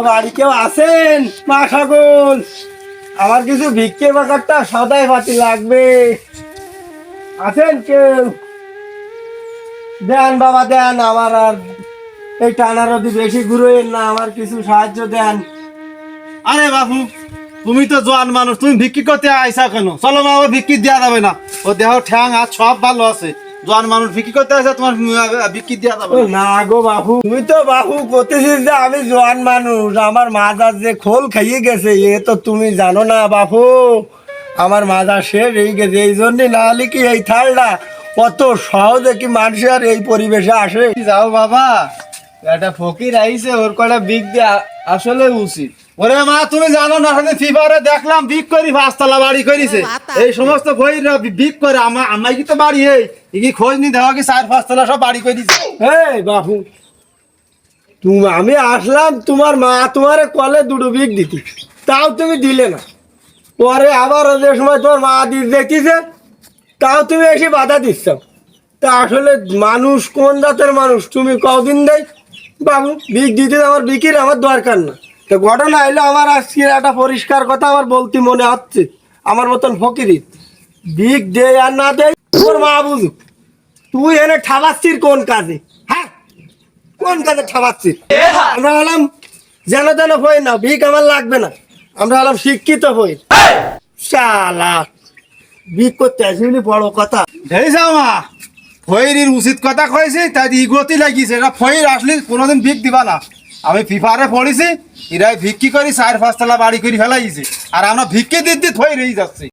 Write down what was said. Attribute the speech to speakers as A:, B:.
A: বাড়ি কেউ আছেন? মা সকল, আমার কিছু ভিক্ষে বাকারটা সদাই পাতি লাগবে। আছেন কেউ? দেন বাবা দেন, আমার আর এই টানা রদি বেশি ঘুরোয়েন না, আমার কিছু সাহায্য দেন।
B: আরে বাবু, তুমি তো জোয়ান মানুষ, তুমি ভিক্ষি করতে আইসা কেন? চলো মা, ও ভিক্ষি দেওয়া যাবে না। ও দেহ ঠ্যাং আর সব ভালো আছে। জোয়ান মানুষ ভিক্ষি করতে আইসা, তোমার ভিক্ষি দেওয়া যাবে না।
A: না গো বাবু, তুমি তো বাবু করতেছিস যে আমি জোয়ান মানুষ, আমার মাজার যে খোল খাইয়ে গেছে এ তো তুমি জানো না বাবু। আমার মাজার শেষ হয়ে গেছে, এই জন্যে না হলে কি এই থালটা কত সহজে কি মানুষ আর এই পরিবেশে আসে।
B: যাও বাবা, একটা ফকির আইছে, ওর কটা ভিক দেওয়া আসলে উচিত। ওরে মা, তুমি জানো না, ফিভারে দেখলাম ভিক করি, পাঁচতলা বাড়ি করিছে। এই সমস্ত বইরা ভিক করে, আমার কি তো বাড়ি এই কি খোঁজ নি দেওয়া কি 4-5 তলা সব বাড়ি করে দিছে।
A: এই বাবু, তুমি আমি আসলাম তোমার মা তোমার কলে দুটো বিক দিতি, তাও তুমি দিলে না। পরে আবার যে সময় তোমার মা দেখিছে, তাও তুমি এসে বাধা দিচ্ছ। তা আসলে মানুষ কোন জাতের মানুষ তুমি কদিন দেয় বাবু? বিক দিতে আমার বিকির আমার দরকার না। তো ঘটনা এলো আমার আজকের একটা পরিষ্কার কথা আমার বলতে মনে হচ্ছে, আমার মতন ফকিরি বিক দেয় আর না দেয় তোর মা বুঝুক। তুই এনে ঠাবাচ্ছিস কোন কাজে? হ্যাঁ, কোন কাজে ঠাবাচ্ছিস? আমরা হলাম যেন তেন হই না, ভিক আমার লাগবে না। আমরা হলাম শিক্ষিত হই। শালা ভিক করতে আসবি বড় কথা।
B: এই যাও মা, ফয়ের উচিত কথা কয়েছে, তাই ইগতি লাগিয়েছে। এটা ফয়ের আসলে কোনোদিন ভিক দিবা না। আমি ফিফারে পড়েছি, এরাই ভিক্ষি করি 4-5 তলা বাড়ি করে ফেলাইছে, আর আমরা ভিক্ষি দিতে ফয়ের যাচ্ছি।